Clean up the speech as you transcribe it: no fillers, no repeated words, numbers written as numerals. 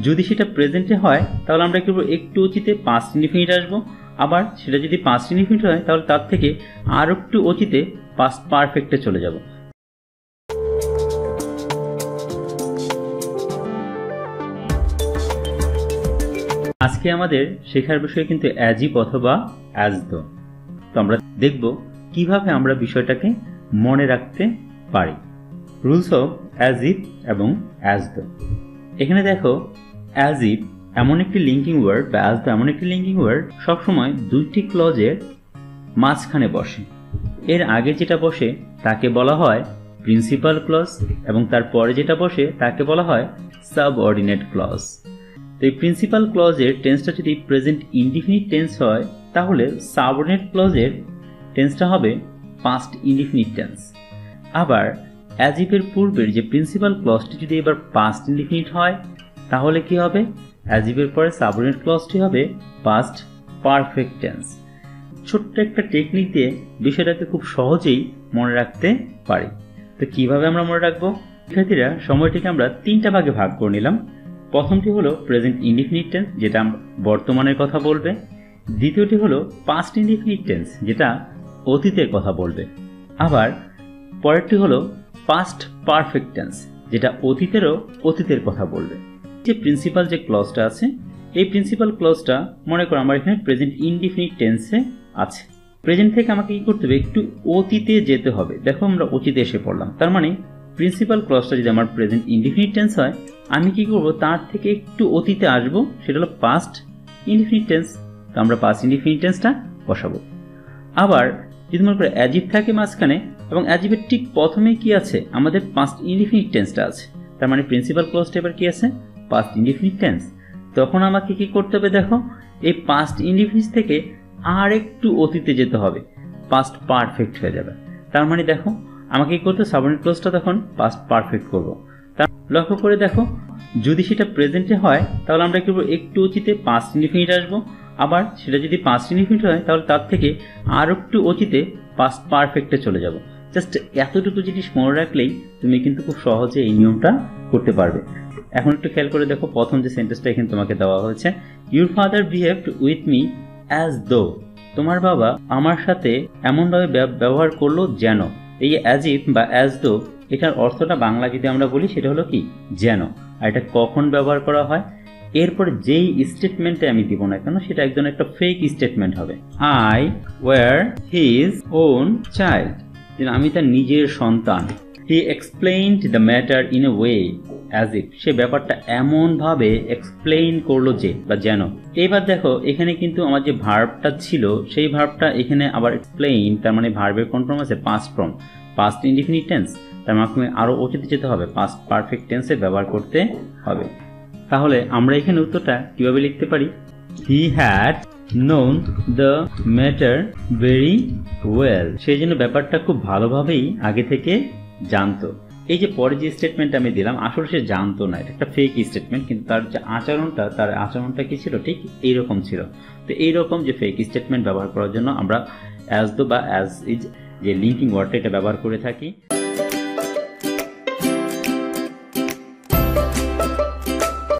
যদি সেটা প্রেজেন্টে হয় তাহলে আমরা কি করব, একটু অতীতে পাস্ট ইনডিফিনিট আসবো। আবার সেটা যদি পাস্ট ইনডিফিনিট হয় তাহলে তার থেকে আর একটু অতীতে পাস্ট পারফেক্টে চলে যাব। আজকে আমাদের শেখার বিষয় কিন্তু অ্যাজ ইফ অথবা অ্যাজ দো। তো আমরা দেখব কিভাবে আমরা বিষয়টাকে মনে রাখতে পারি। রুলস অফ অ্যাজ ইফ এবং অ্যাজ দো। এখানে দেখো, অ্যাজ ইফ এমন একটি লিঙ্কিং ওয়ার্ড বা অ্যাজ দো এমন একটি লিঙ্কিং ওয়ার্ড সবসময় দুইটি ক্লজের মাঝখানে বসে। এর আগে যেটা বসে তাকে বলা হয় প্রিন্সিপাল ক্লজ এবং তারপরে যেটা বসে তাকে বলা হয় সাবঅর্ডিনেট ক্লজ। তো এই প্রিন্সিপাল ক্লজের টেন্সটা যদি প্রেজেন্ট ইনডিফিনিট টেন্স হয় তাহলে সাবঅর্ডিনেট ক্লজের টেন্সটা হবে পাস্ট ইনডিফিনিট টেন্স। আবার অ্যাজ ইফের পূর্বের যে প্রিন্সিপাল ক্লজটি যদি এবার পাস্ট ইনডিফিনিট হয় তাহলে কি হবে, অ্যাজ ইফের পরে সাবঅর্ডিনেট ক্লজটি হবে পাস্ট পারফেক্ট টেন্স। ছোট্ট একটা টেকনিক দিয়ে বিষয়টাকে খুব সহজেই মনে রাখতে পারি। তো কিভাবে আমরা মনে রাখবো? শিক্ষার্থীরা, সময়টিকে আমরা তিনটা ভাগে ভাগ করে নিলাম। প্রথমটি হলো প্রেজেন্ট ইনডিফিনিট টেন্স, যেটা বর্তমানের কথা বলবে। দ্বিতীয়টি হলো পাস্ট ইনডিফিনিট টেন্স, যেটা অতীতের কথা বলবে। আবার পরেরটি হলো পাস্ট পারফেক্ট টেন্স, যেটা অতীতের কথা বলবে। যে প্রিন্সিপাল যে ক্লজটা আছে, এই প্রিন্সিপাল ক্লজটা মনে করো আমার এখানে প্রেজেন্ট ইনডিফিনিট টেন্সে আছে। প্রেজেন্ট থেকে আমাকে কি করতে হবে, একটু অতীতে যেতে হবে। দেখো, আমরা অতীতে এসে পড়লাম। তার মানে প্রিন্সিপাল ক্লজটা যদি আমার প্রেজেন্ট ইনডিফিনিট টেন্স হয়, আমি কি করব, তার থেকে একটু অতীতে আসব, সেটা হলো পাস্ট ইনডিফিনিট টেন্স। তো আমরা পাস্ট ইনডিফিনিট টেন্সটা বসাবো। আবার যদি মনে করে অ্যাজ ইফ থাকে মাঝখানে এবং অ্যাজ ইফের ঠিক প্রথমেই কি আছে, আমাদের পাস্ট ইনডিফিনিট টেন্সটা আছে। তার মানে প্রিন্সিপাল ক্লজটা এবার কি আছে, পাস্ট ইনডিফিনিট টেন্স। তখন আমাকে কি করতে হবে, দেখো, এই পাস্ট ইনডিফিনিট থেকে আর একটু অতীতে যেতে হবে, পাস্ট পারফেক্ট হয়ে যাবে। তার মানে দেখো, আমাকে কি করতে, সাবঅর্ডিনেট ক্লজটা তখন পাস্ট পারফেক্ট করব। তা লক্ষ্য করে দেখো, যদি সেটা প্রেজেন্টে হয় তাহলে আমরা কি করব, একটু অতীতে পাস্ট ইনডিফিনিট আসবো। আবার সেটা যদি পাস্ট ইনডিফিনিট হয় তাহলে তার থেকে আর একটু অতীতে পাস্ট পারফেক্টে চলে যাব। জাস্ট এতটুকু জিনিস মনে রাখলেই তুমি কিন্তু খুব সহজে এই নিয়মটা করতে পারবে। এখন একটু খেয়াল করে দেখো, প্রথম যে সেন্টেন্সটা এখানে তোমাকে দেওয়া হয়েছে, your father behaved with me as though. তোমার বাবা আমার সাথে এমনভাবে ব্যবহার করলো যেন। এই অ্যাজ ইফ বা অ্যাজ দো, এটার অর্থটা বাংলা যদি আমরা বলি সেটা হলো কি, যেন। আর এটা কখন ব্যবহার করা হয়, এরপরে যেই স্টেটমেন্টে আমি দিব না কেন সেটা একদম একটা ফেক স্টেটমেন্ট হবে। I were his own child, আমি তার নিজের সন্তান। He explained the matter in a way as if, সে ব্যাপারটা এমন ভাবে এক্সপ্লেইন করলো যে বা যেন। এবার দেখো, এখানে কিন্তু আমার যে ভার্বটা ছিল সেই ভার্বটা এখানে আবার এক্সপ্লেইন, তার মানে ভার্বের কোন ফর্ম আছে, past form, past indefinite tense. তার মানে আরো অতীতে যেতে হবে, পাস্ট পারফেক্ট টেন্সে ব্যবহার করতে হবে। তাহলে আমরা এখানে উত্তরটা কিভাবে লিখতে পারি, he had known the matter very well, সেই জন্য ব্যাপারটা খুব ভালোভাবেই আগে থেকে জানতো। এই যে পরে যে স্টেটমেন্ট আমি দিলাম, আসলে সে জানতো না, এটা একটা ফেক স্টেটমেন্ট, কিন্তু তার যে আচরণটা কি ছিল, ঠিক এইরকম ছিল। তো এইরকম যে ফেক স্টেটমেন্ট ব্যবহার করার জন্য আমরা অ্যাজ দো বা অ্যাজ ইজ যে লিঙ্কিং ওয়ার্ডটা এটা ব্যবহার করে থাকি।